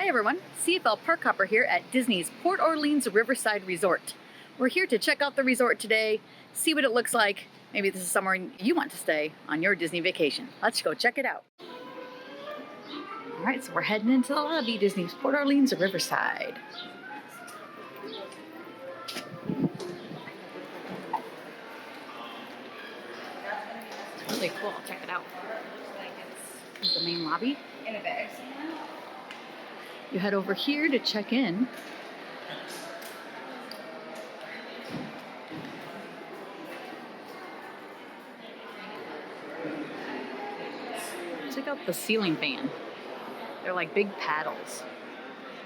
Hi everyone, CFL Park Hopper here at Disney's Port Orleans Riverside Resort. We're here to check out the resort today, see what it looks like. Maybe this is somewhere you want to stay on your Disney vacation. Let's go check it out. All right, so we're heading into the lobby, Disney's Port Orleans Riverside. It's really cool, check it out. This is the main lobby. In a bag. You head over here to check in. Check out the ceiling fan. They're like big paddles.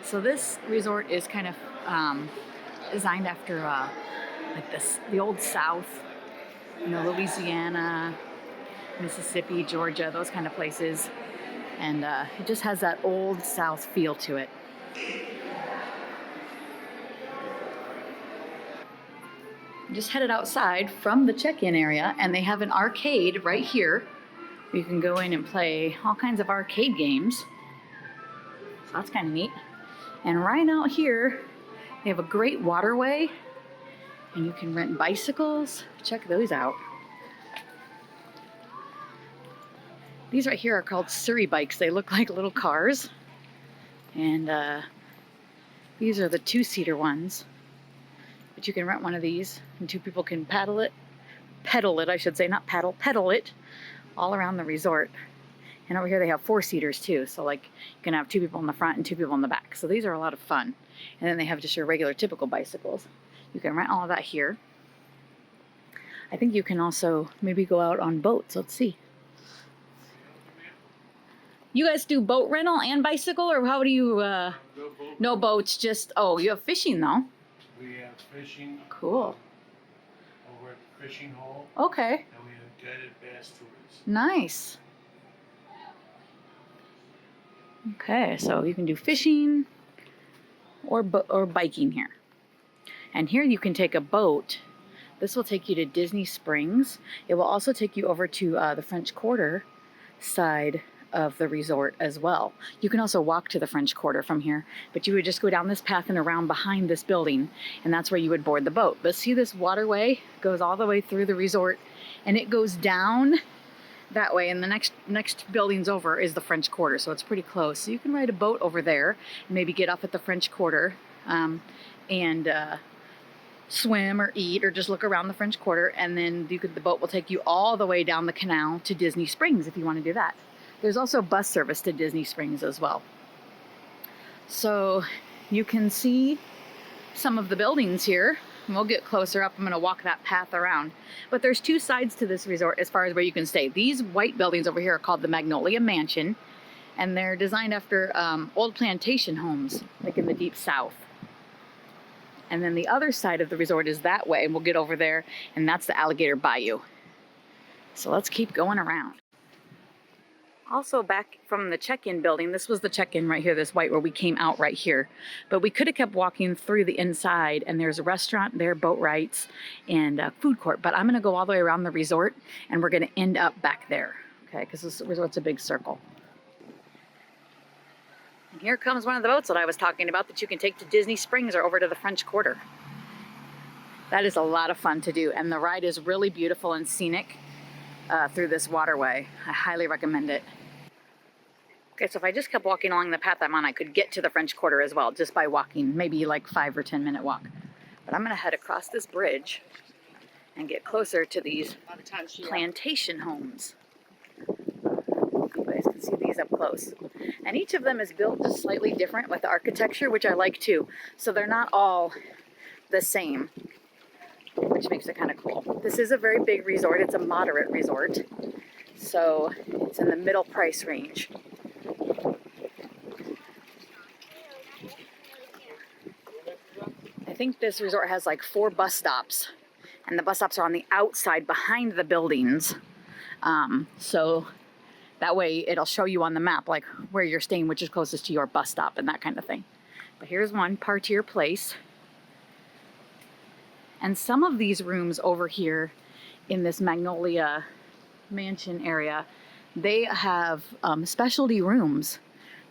So this resort is kind of designed after like the old South, you know, Louisiana, Mississippi, Georgia, those kind of places. And it just has that old South feel to it. Just headed outside from the check-in area, and they have an arcade right here. You can go in and play all kinds of arcade games. So that's kind of neat. And right out here, they have a great waterway, and you can rent bicycles. Check those out. These right here are called Surrey bikes. They look like little cars. And these are the two-seater ones. But you can rent one of these and two people can pedal it, I should say, not paddle, pedal it all around the resort. And over here they have four-seaters too. So like you can have two people in the front and two people in the back. So these are a lot of fun. And then they have just your regular typical bicycles. You can rent all of that here. I think you can also maybe go out on boats. Let's see. You guys do boat rental and bicycle, or how do you, no boats, just, oh, you have fishing though. We have fishing. Cool. Over at the fishing hole. Okay. And we have guided bass tours. Nice. Okay, so you can do fishing or biking here. And here you can take a boat. This will take you to Disney Springs. It will also take you over to the French Quarter side of the resort as well. You can also walk to the French Quarter from here, but you would just go down this path and around behind this building, and that's where you would board the boat. But see, this waterway goes all the way through the resort, and it goes down that way, and the next buildings over is the French Quarter, so it's pretty close. So you can ride a boat over there and maybe get off at the French Quarter and swim or eat or just look around the French Quarter, and then the boat will take you all the way down the canal to Disney Springs if you want to do that. There's also bus service to Disney Springs as well. So you can see some of the buildings here. And we'll get closer up. I'm going to walk that path around. But there's two sides to this resort as far as where you can stay. These white buildings over here are called the Magnolia Mansion. And they're designed after old plantation homes, like in the deep South. And then the other side of the resort is that way. And we'll get over there. And that's the Alligator Bayou. So let's keep going around. Also back from the check-in building, this was the check-in right here, this white where we came out right here. But we could have kept walking through the inside, and there's a restaurant there, Boatwrights, and a food court. But I'm going to go all the way around the resort, and we're going to end up back there, okay? Because this resort's a big circle. And here comes one of the boats that I was talking about that you can take to Disney Springs or over to the French Quarter. That is a lot of fun to do, and the ride is really beautiful and scenic. Through this waterway. I highly recommend it. Okay, so if I just kept walking along the path I'm on, I could get to the French Quarter as well, just by walking, maybe like 5 or 10 minute walk. But I'm gonna head across this bridge and get closer to these plantation homes. You guys can see these up close. And each of them is built just slightly different with the architecture, which I like too. So they're not all the same, which makes it kind of cool. This is a very big resort. It's a moderate resort. So it's in the middle price range. I think this resort has like 4 bus stops, and the bus stops are on the outside behind the buildings. So that way it'll show you on the map like where you're staying, which is closest to your bus stop and that kind of thing. But here's one, Partier Place. And some of these rooms over here in this Magnolia Mansion area, they have specialty rooms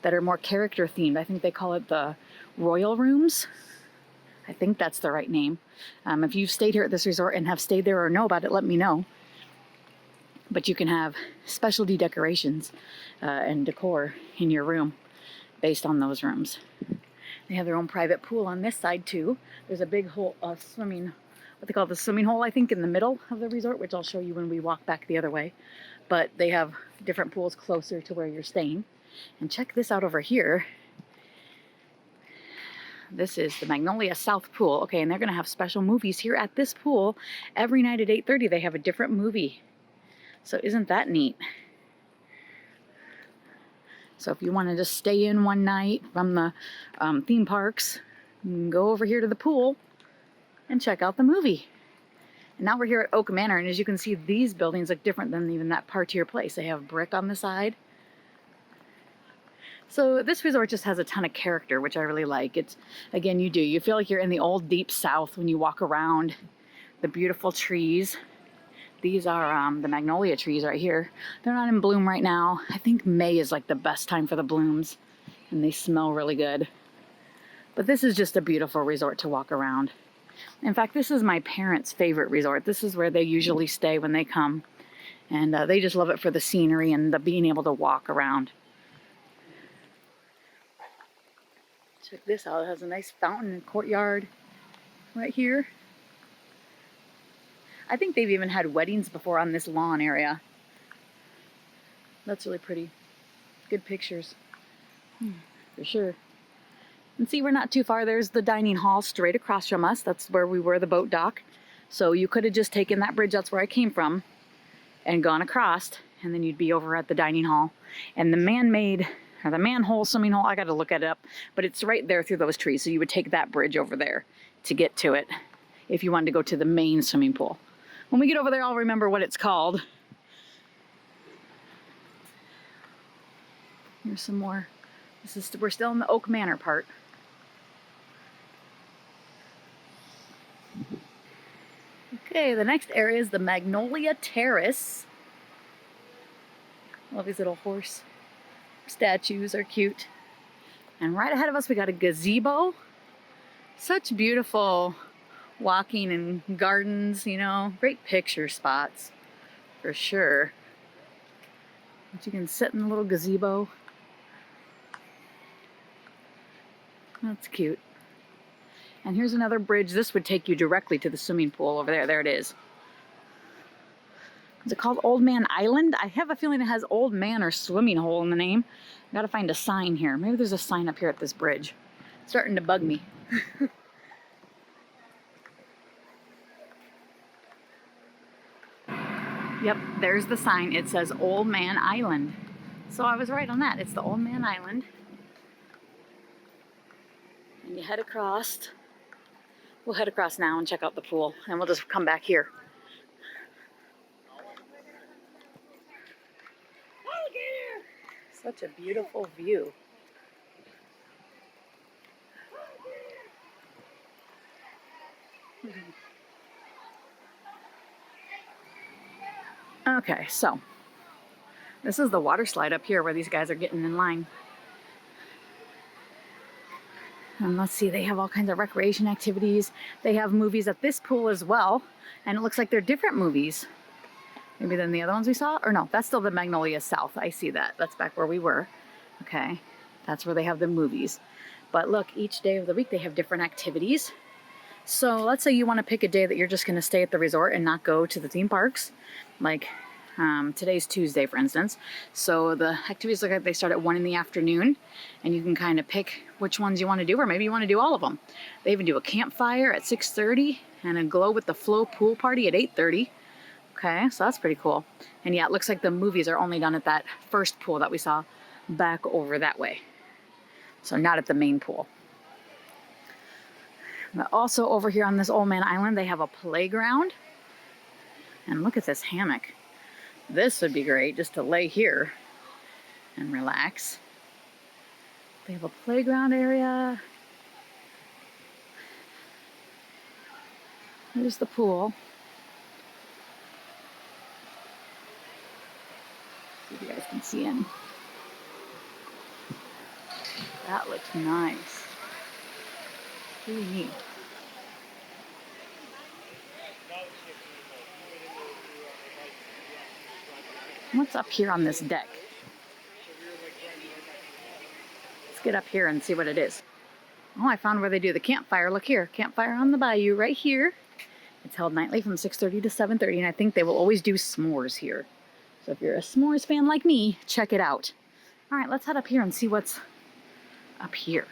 that are more character themed. I think they call it the Royal Rooms. I think that's the right name. If you've stayed here at this resort and have stayed there or know about it, let me know. But you can have specialty decorations and decor in your room based on those rooms. They have their own private pool on this side too. There's a big hole, swimming, what they call the swimming hole, I think, in the middle of the resort, which I'll show you when we walk back the other way. But they have different pools closer to where you're staying. And check this out over here. This is the Magnolia South Pool. Okay, and they're gonna have special movies here at this pool. Every night at 8:30, they have a different movie. So isn't that neat? So if you want to just stay in one night from the theme parks, you can go over here to the pool and check out the movie. And now we're here at Oak Manor, and as you can see, these buildings look different than even that Partier place. They have brick on the side. So this resort just has a ton of character, which I really like. It's, again, you feel like you're in the old deep South when you walk around. The beautiful trees. These are the magnolia trees right here. They're not in bloom right now. I think May is like the best time for the blooms, and they smell really good. But this is just a beautiful resort to walk around. In fact, this is my parents' favorite resort. This is where they usually stay when they come, and they just love it for the scenery and the being able to walk around. Check this out. It has a nice fountain and courtyard right here. I think they've even had weddings before on this lawn area. That's really pretty. Good pictures. For sure. And see, we're not too far. There's the dining hall straight across from us. That's where we were, the boat dock. So you could have just taken that bridge, that's where I came from, and gone across, and then you'd be over at the dining hall. And the man-made, or the manhole swimming hole, I got to look it up, but it's right there through those trees. So you would take that bridge over there to get to it if you wanted to go to the main swimming pool. When we get over there, I'll remember what it's called. Here's some more. We're still in the Oak Manor part. Okay, the next area is the Magnolia Terrace. Love these little horse statues, are cute. And right ahead of us, we got a gazebo. Such beautiful walking and gardens, you know, great picture spots for sure. But you can sit in a little gazebo. That's cute. And here's another bridge. This would take you directly to the swimming pool over there. There it is. Is it called Old Man Island? I have a feeling it has Old Man or Swimming Hole in the name. I gotta find a sign here. Maybe there's a sign up here at this bridge. It's starting to bug me. Yep, there's the sign. It says Old Man Island. So I was right on that. It's the Old Man Island. And you head across. We'll head across now and check out the pool, and we'll just come back here. Alligator! Such a beautiful view. Okay, so this is the water slide up here where these guys are getting in line. And let's see, they have all kinds of recreation activities. They have movies at this pool as well. And it looks like they're different movies. Maybe than the other ones we saw? Or no, that's still the Magnolia South. I see that. That's back where we were. Okay, that's where they have the movies. But look, each day of the week they have different activities. So let's say you want to pick a day that you're just going to stay at the resort and not go to the theme parks. Like today's Tuesday, for instance. So the activities look like they start at 1 in the afternoon, and you can kind of pick which ones you want to do, or maybe you want to do all of them. They even do a campfire at 6:30 and a glow with the flow pool party at 8:30. Okay, so that's pretty cool. And yeah, it looks like the movies are only done at that first pool that we saw back over that way. So not at the main pool. But also over here on this Old Man Island, they have a playground. And look at this hammock. This would be great just to lay here and relax. They have a playground area. There's the pool. See if you guys can see in. That looks nice. Really neat. What's up here on this deck? Let's get up here and see what it is. Oh, I found where they do the campfire. Look here, campfire on the bayou right here. It's held nightly from 6:30 to 7:30, and I think they will always do s'mores here. So if you're a s'mores fan like me, check it out. All right, let's head up here and see what's up here.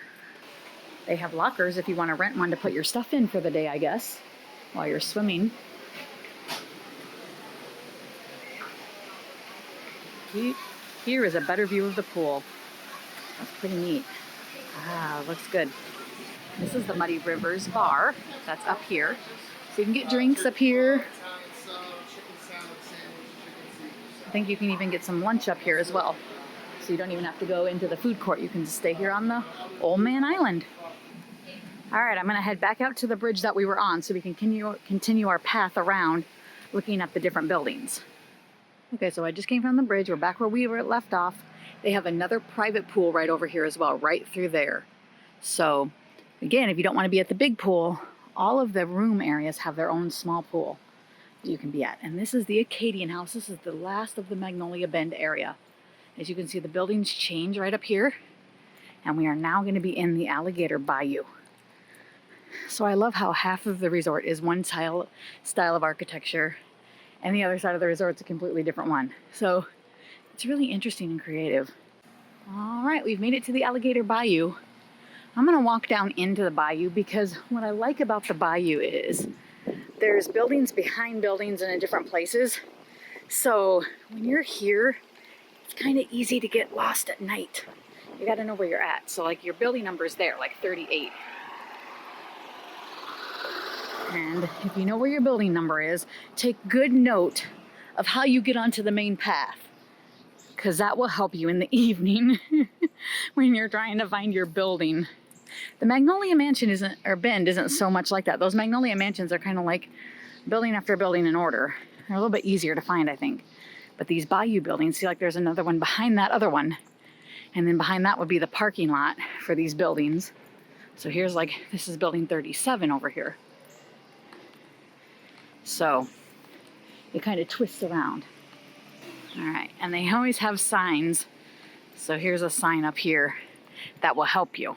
They have lockers if you want to rent one to put your stuff in for the day, I guess, while you're swimming. Here is a better view of the pool. That's pretty neat. Ah, looks good. This is the Muddy Rivers bar. That's up here. So you can get drinks up here. I think you can even get some lunch up here as well. So you don't even have to go into the food court. You can just stay here on the Old Man Island. All right, I'm gonna head back out to the bridge that we were on so we can continue our path around looking at the different buildings. Okay, so I just came from the bridge. We're back where we were left off. They have another private pool right over here as well, right through there. So again, if you don't want to be at the big pool, all of the room areas have their own small pool that you can be at. And this is the Acadian house. This is the last of the Magnolia Bend area. As you can see, the buildings change right up here. And we are now going to be in the Alligator Bayou. So I love how half of the resort is one style of architecture, and the other side of the resort's a completely different one. So it's really interesting and creative. All right, we've made it to the Alligator Bayou. I'm gonna walk down into the bayou because what I like about the bayou is there's buildings behind buildings and in different places. So when you're here, it's kind of easy to get lost at night. You gotta know where you're at. So like your building number is there, like 38. And if you know where your building number is, take good note of how you get onto the main path, because that will help you in the evening when you're trying to find your building. The Magnolia Mansion Bend isn't so much like that. Those Magnolia Mansions are kind of like building after building in order. They're a little bit easier to find, I think. But these bayou buildings, see, like there's another one behind that other one. And then behind that would be the parking lot for these buildings. So here's like, this is building 37 over here. So it kind of twists around. All right, and they always have signs. So here's a sign up here that will help you.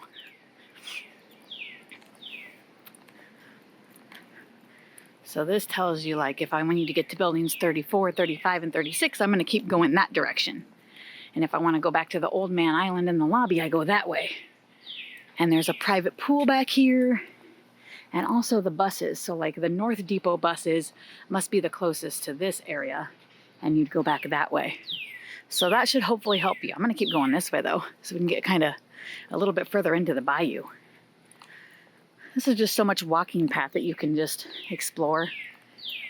So this tells you, like, if I want you to get to buildings 34, 35, and 36, I'm going to keep going that direction. And if I want to go back to the Old Man Island in the lobby, I go that way. And there's a private pool back here. And also the buses. So like the North Depot buses must be the closest to this area. And you'd go back that way. So that should hopefully help you. I'm going to keep going this way though, so we can get kind of a little bit further into the bayou. This is just so much walking path that you can just explore.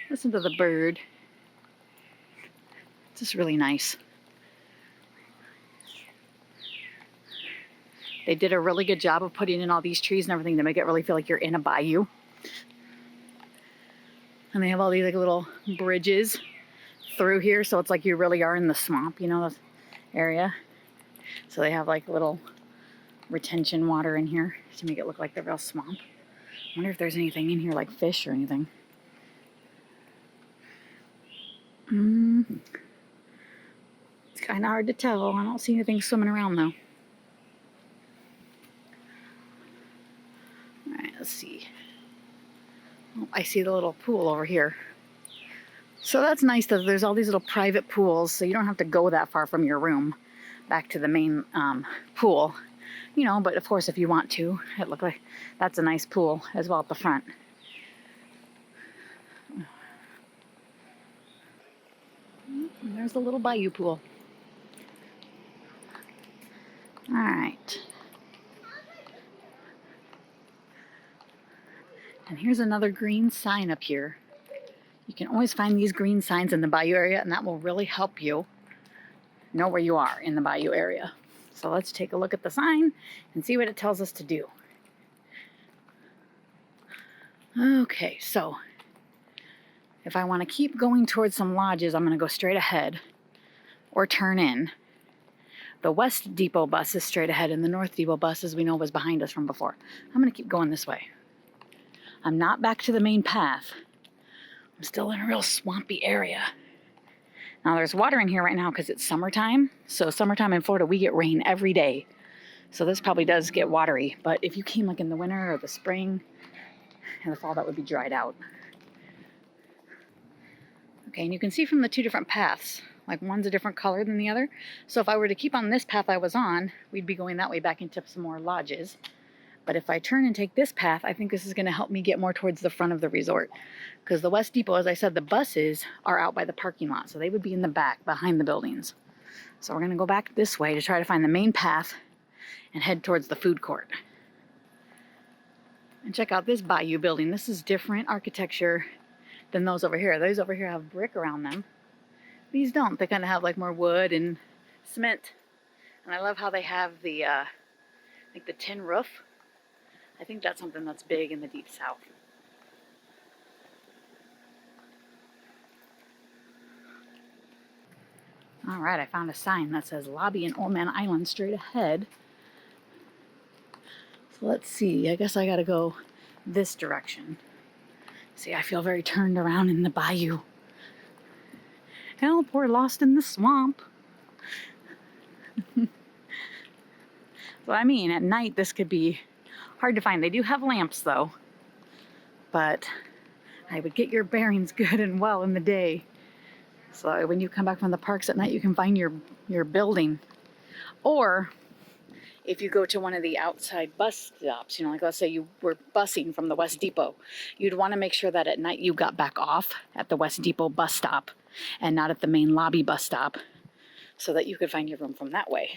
Listen to the bird. It's just really nice. They did a really good job of putting in all these trees and everything to make it really feel like you're in a bayou. And they have all these like little bridges through here, so it's like you really are in the swamp, you know, this area. So they have like little retention water in here to make it look like the real swamp. I wonder if there's anything in here like fish or anything. It's kind of hard to tell. I don't see anything swimming around though. All right, let's see. Oh, I see the little pool over here. So that's nice that there's all these little private pools, so you don't have to go that far from your room back to the main pool. You know, but of course if you want to, it looks like that's a nice pool as well at the front. And there's the little bayou pool. All right. And here's another green sign up here. You can always find these green signs in the bayou area, and that will really help you know where you are in the bayou area. So let's take a look at the sign and see what it tells us to do. Okay, so if I want to keep going towards some lodges, I'm going to go straight ahead or turn in. The West Depot bus is straight ahead, and the North Depot bus, as we know, was behind us from before. I'm going to keep going this way. I'm not back to the main path. I'm still in a real swampy area. Now, there's water in here right now because it's summertime. So summertime in Florida, we get rain every day. So this probably does get watery. But if you came like in the winter or the spring and the fall, that would be dried out. Okay, and you can see from the two different paths, like one's a different color than the other. So if I were to keep on this path I was on, we'd be going that way back into some more lodges. But if I turn and take this path, I think this is going to help me get more towards the front of the resort. Because the West Depot, as I said, the buses are out by the parking lot. So they would be in the back, behind the buildings. So we're going to go back this way to try to find the main path and head towards the food court. And check out this Bayou building. This is different architecture than those over here. Those over here have brick around them. These don't. They kind of have like more wood and cement. And I love how they have the, like the tin roof. I think that's something that's big in the Deep South. All right, I found a sign that says Lobby in Old Man Island straight ahead. So let's see. I guess I gotta go this direction. See, I feel very turned around in the bayou. Help, we're lost in the swamp. So I mean, at night this could be hard to find. They do have lamps though, but I would get your bearings good and well in the day. So when you come back from the parks at night, you can find your building. Or if you go to one of the outside bus stops, you know, like let's say you were busing from the West Depot, you'd want to make sure that at night you got back off at the West Depot bus stop and not at the main lobby bus stop so that you could find your room from that way.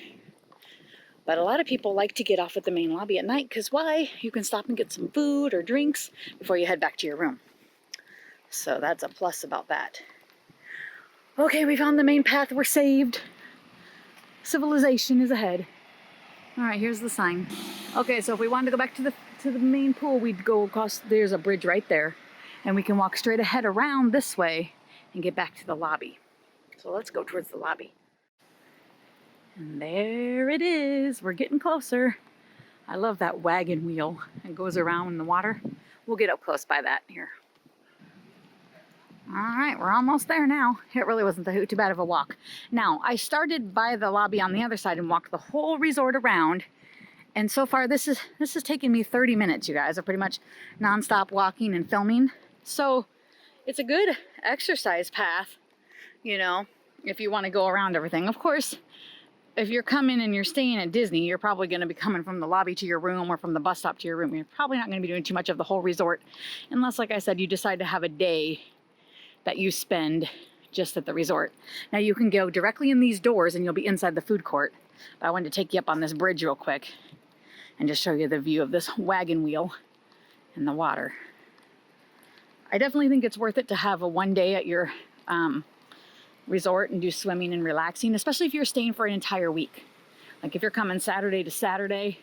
But a lot of people like to get off at the main lobby at night because why? You can stop and get some food or drinks before you head back to your room. So that's a plus about that. Okay, we found the main path. We're saved. Civilization is ahead. All right, here's the sign. Okay, so if we wanted to go back to the main pool, we'd go across. There's a bridge right there, and we can walk straight ahead around this way and get back to the lobby. So let's go towards the lobby. And there it is. We're getting closer. I love that wagon wheel. It goes around in the water. We'll get up close by that here. All right, we're almost there now. It really wasn't too bad of a walk. Now, I started by the lobby on the other side and walked the whole resort around. And so far, this has taken me 30 minutes, you guys. I'm pretty much nonstop walking and filming. So it's a good exercise path, you know, if you want to go around everything. Of course, if you're coming and you're staying at Disney, you're probably going to be coming from the lobby to your room or from the bus stop to your room. You're probably not going to be doing too much of the whole resort unless, like I said, you decide to have a day that you spend just at the resort. Now you can go directly in these doors and you'll be inside the food court. But I wanted to take you up on this bridge real quick and just show you the view of this wagon wheel and the water. I definitely think it's worth it to have a one day at your resort and do swimming and relaxing, especially if you're staying for an entire week. Like if you're coming Saturday to Saturday,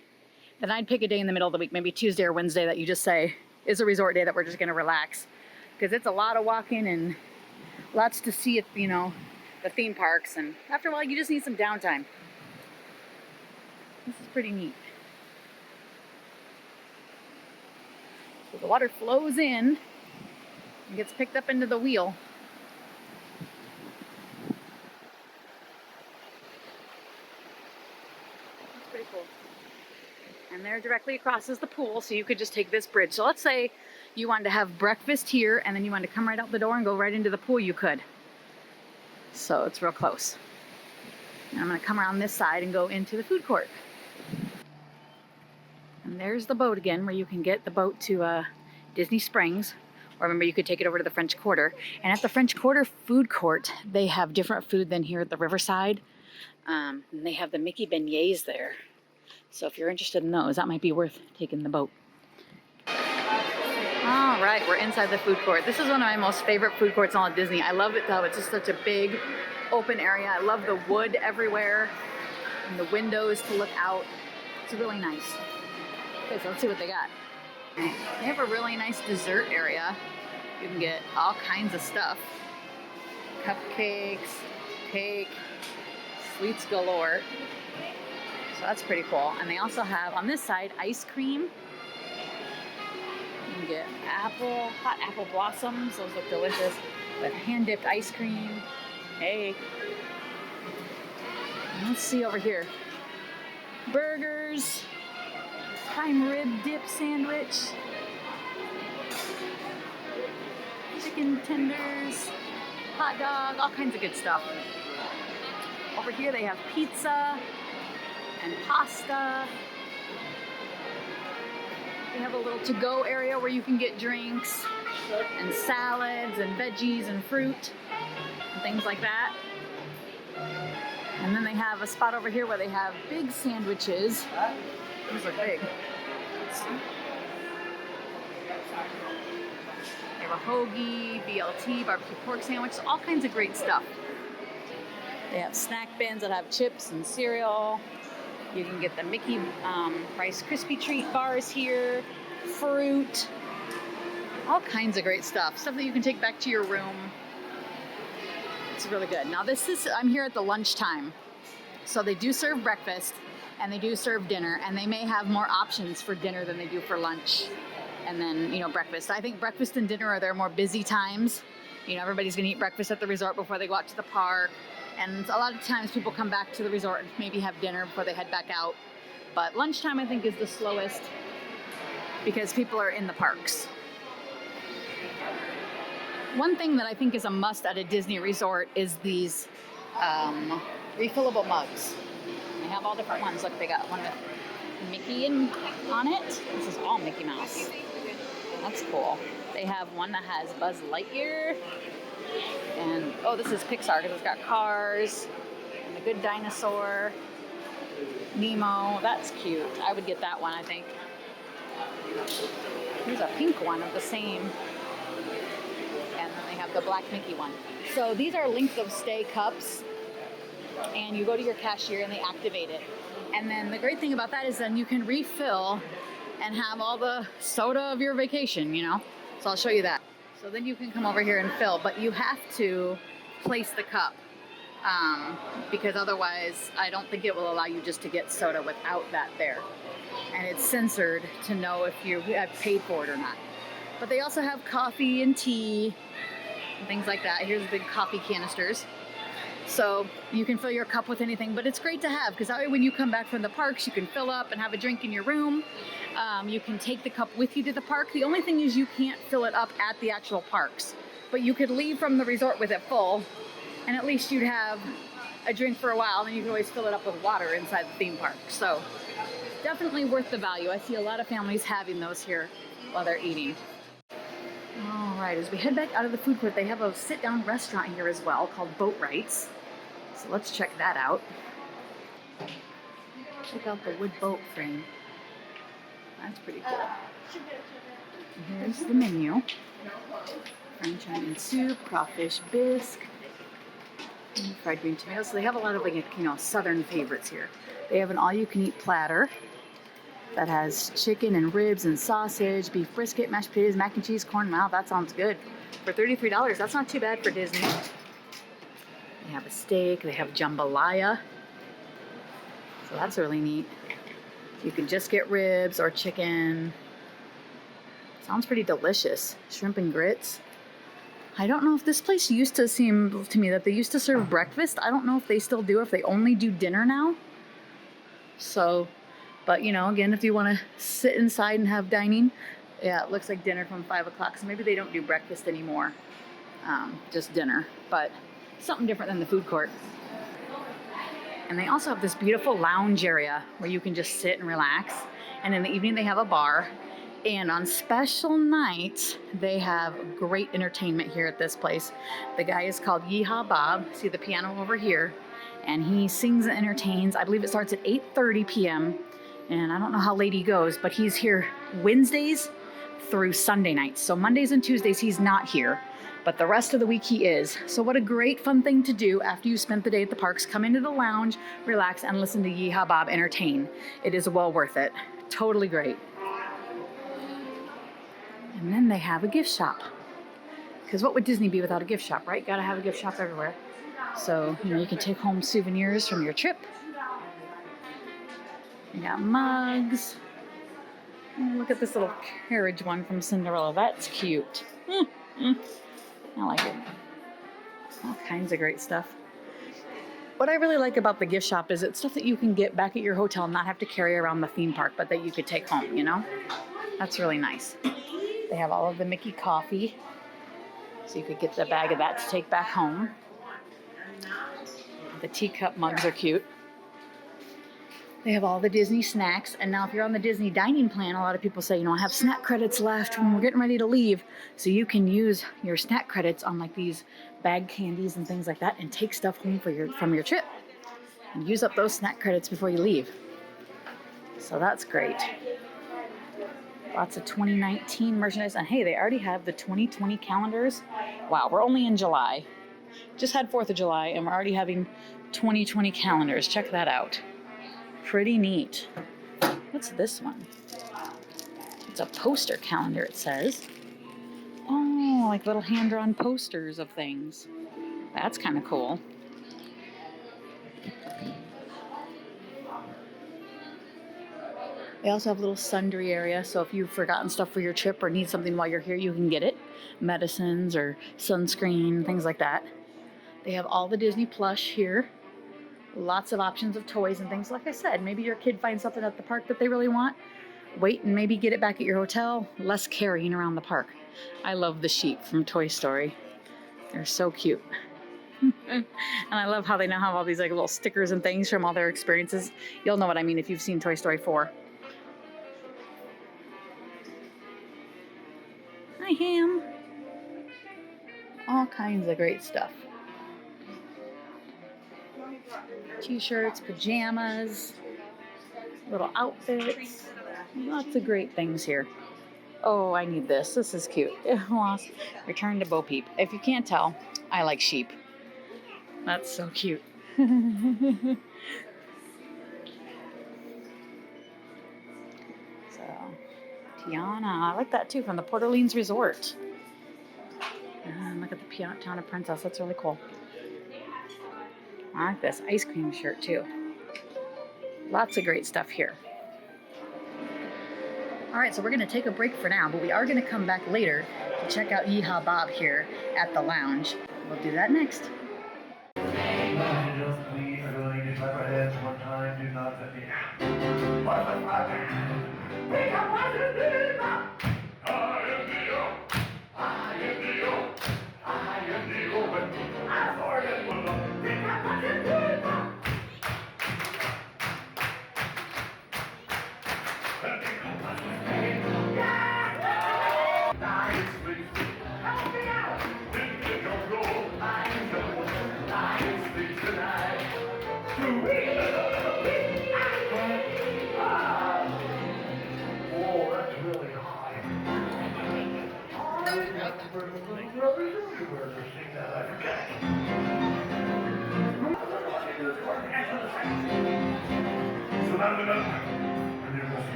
then I'd pick a day in the middle of the week, maybe Tuesday or Wednesday, that you just say is a resort day that we're just going to relax. Because it's a lot of walking and lots to see at, you know, the theme parks. And after a while, you just need some downtime. This is pretty neat. So the water flows in and gets picked up into the wheel. That's pretty cool. And there directly across is the pool, so you could just take this bridge. So let's say you wanted to have breakfast here and then you wanted to come right out the door and go right into the pool, you could. So it's real close. And I'm going to come around this side and go into the food court. And there's the boat again, where you can get the boat to Disney Springs. Or remember, you could take it over to the French Quarter. And at the French Quarter food court, they have different food than here at the Riverside. And they have the Mickey beignets there. So if you're interested in those, that might be worth taking the boat. All right, we're inside the food court. This is one of my most favorite food courts in all of Disney. I love it though. It's just such a big open area. I love the wood everywhere and the windows to look out. It's really nice. Okay, so let's see what they got. They have a really nice dessert area. You can get all kinds of stuff. Cupcakes, cake, sweets galore. So that's pretty cool. And they also have on this side ice cream. You can get hot apple blossoms. Those look delicious with hand dipped ice cream. Hey. And let's see over here. Burgers, prime rib dip sandwich, chicken tenders, hot dog, all kinds of good stuff. Over here they have pizza and pasta. They have a little to-go area where you can get drinks and salads and veggies and fruit and things like that. And then they have a spot over here where they have big sandwiches. These are big. Let's see. They have a hoagie, BLT, barbecue pork sandwich, all kinds of great stuff. They have snack bins that have chips and cereal. You can get the Mickey Rice Krispie Treat bars here, fruit, all kinds of great stuff. Stuff that you can take back to your room. It's really good. Now I'm here at the lunchtime. So they do serve breakfast and they do serve dinner, and they may have more options for dinner than they do for lunch. And then, breakfast. I think breakfast and dinner are their more busy times. Everybody's gonna eat breakfast at the resort before they go out to the park. And a lot of times people come back to the resort and maybe have dinner before they head back out. But lunchtime I think is the slowest because people are in the parks. One thing that I think is a must at a Disney resort is these refillable mugs. They have all different ones. Look, they got one with Mickey on it. This is all Mickey Mouse. That's cool. They have one that has Buzz Lightyear. And, this is Pixar because it's got Cars and The Good Dinosaur, Nemo. That's cute. I would get that one, I think. Here's a pink one of the same. And then they have the black Mickey one. So these are length of stay cups. And you go to your cashier and they activate it. And then the great thing about that is then you can refill and have all the soda of your vacation, So I'll show you that. So then you can come over here and fill, but you have to place the cup because otherwise I don't think it will allow you just to get soda without that there. And it's censored to know if you have paid for it or not. But they also have coffee and tea and things like that. Here's big coffee canisters. So you can fill your cup with anything, but it's great to have because that way when you come back from the parks, you can fill up and have a drink in your room. You can take the cup with you to the park. The only thing is you can't fill it up at the actual parks, but you could leave from the resort with it full and at least you'd have a drink for a while, and then you can always fill it up with water inside the theme park. So definitely worth the value. I see a lot of families having those here while they're eating. All right, as we head back out of the food court, they have a sit-down restaurant here as well called Boatwright. So let's check that out. Check out the wood boat frame. That's pretty cool. Here's the menu. French onion soup, crawfish bisque, and fried green tomatoes. So they have a lot of southern favorites here. They have an all-you-can-eat platter that has chicken and ribs and sausage, beef brisket, mashed potatoes, mac and cheese, corn. Wow, that sounds good. For $33, that's not too bad for Disney. They have a steak. They have jambalaya. So that's really neat. You can just get ribs or chicken. Sounds pretty delicious. Shrimp and grits. I don't know if this place used to seem to me that they used to serve breakfast. I don't know if they still do, if they only do dinner now. So, but again, if you want to sit inside and have dining, yeah, it looks like dinner from 5 o'clock. So maybe they don't do breakfast anymore, just dinner, but something different than the food court. And they also have this beautiful lounge area where you can just sit and relax. And in the evening, they have a bar. And on special nights, they have great entertainment here at this place. The guy is called Yeehaw Bob. See the piano over here? And he sings and entertains. I believe it starts at 8:30 p.m. And I don't know how late he goes, but he's here Wednesdays through Sunday nights. So Mondays and Tuesdays, he's not here. But the rest of the week he is. So what a great fun thing to do after you spent the day at the parks. Come into the lounge, relax, and listen to Yeehaw Bob entertain. It is well worth it. Totally great. And then they have a gift shop. Because what would Disney be without a gift shop, right? Gotta have a gift shop everywhere. So, you can take home souvenirs from your trip. We got mugs. Oh, look at this little carriage one from Cinderella. That's cute. I like it. All kinds of great stuff. What I really like about the gift shop is it's stuff that you can get back at your hotel and not have to carry around the theme park, but that you could take home, you know? That's really nice. They have all of the Mickey coffee, so you could get the bag of that to take back home. The teacup mugs are cute. They have all the Disney snacks, and now if you're on the Disney dining plan, a lot of people say, you know, I have snack credits left when we're getting ready to leave, so you can use your snack credits on like these bag candies and things like that and take stuff home from your trip and use up those snack credits before you leave. So that's great. Lots of 2019 merchandise, and hey, they already have the 2020 calendars. Wow, we're only in July. Just had 4th of July and we're already having 2020 calendars. Check that out. Pretty neat. What's this one? It's a poster calendar, it says. Oh, like little hand-drawn posters of things. That's kind of cool. They also have a little sundry area, so if you've forgotten stuff for your trip or need something while you're here, you can get it. Medicines or sunscreen, things like that. They have all the Disney plush here. Lots of options of toys and things. Like I said, maybe your kid finds something at the park that they really want. Wait and maybe get it back at your hotel. Less carrying around the park. I love the sheep from Toy Story. They're so cute. And I love how they now have all these like little stickers and things from all their experiences. You'll know what I mean if you've seen Toy Story 4. Hi, Ham. All kinds of great stuff. T-shirts, pajamas, little outfits, lots of great things here. Oh, I need this. This is cute. Lost. Return to Bo Peep. If you can't tell, I like sheep. That's so cute. So, Tiana. I like that too, from the Port Orleans Resort. And look at the Tiana Princess. That's really cool. I like this ice cream shirt too. Lots of great stuff here. All right, so we're gonna take a break for now, but we are gonna come back later to check out Yeehaw Bob here at the lounge. We'll do that next.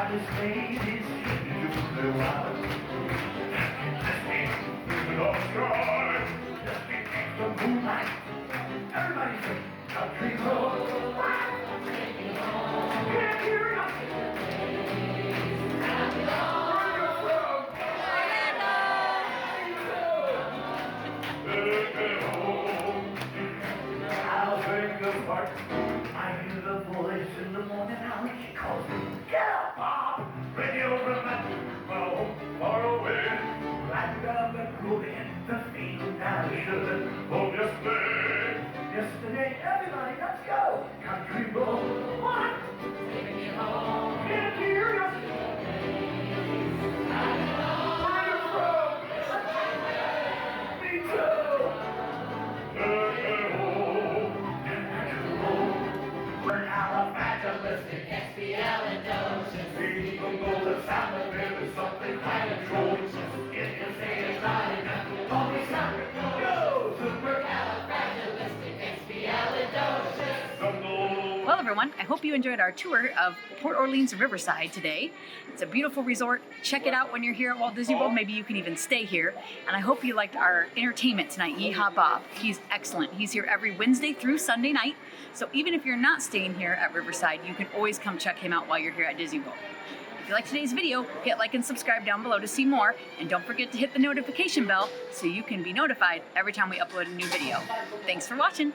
Everybody sing country road. Can't hear ya. I'll take the part. I hear the voice in the morning hour. She calls me, get up, Bob. Radio from my home far away. Right up and moving the field now should. Oh, yesterday. Yesterday, everybody, let's go. Country road. What? Taking me home. Can't hear ya. Where you from? Me too. We're alphabetistic, XBL and doses. People know the sound of it is something kind of atrocious. If you say it's not enough, only sound it goes. Super alphabetistic, XBL and doses. Well, everyone, I hope you enjoyed our tour of Port Orleans Riverside today. It's a beautiful resort. Check it out when you're here at Walt Disney World. Maybe you can even stay here. And I hope you liked our entertainment tonight. Yeehaw Bob. He's excellent. He's here every Wednesday through Sunday night. So even if you're not staying here at Riverside, you can always come check him out while you're here at Disney World. If you like today's video, hit like and subscribe down below to see more. And don't forget to hit the notification bell so you can be notified every time we upload a new video. Thanks for watching.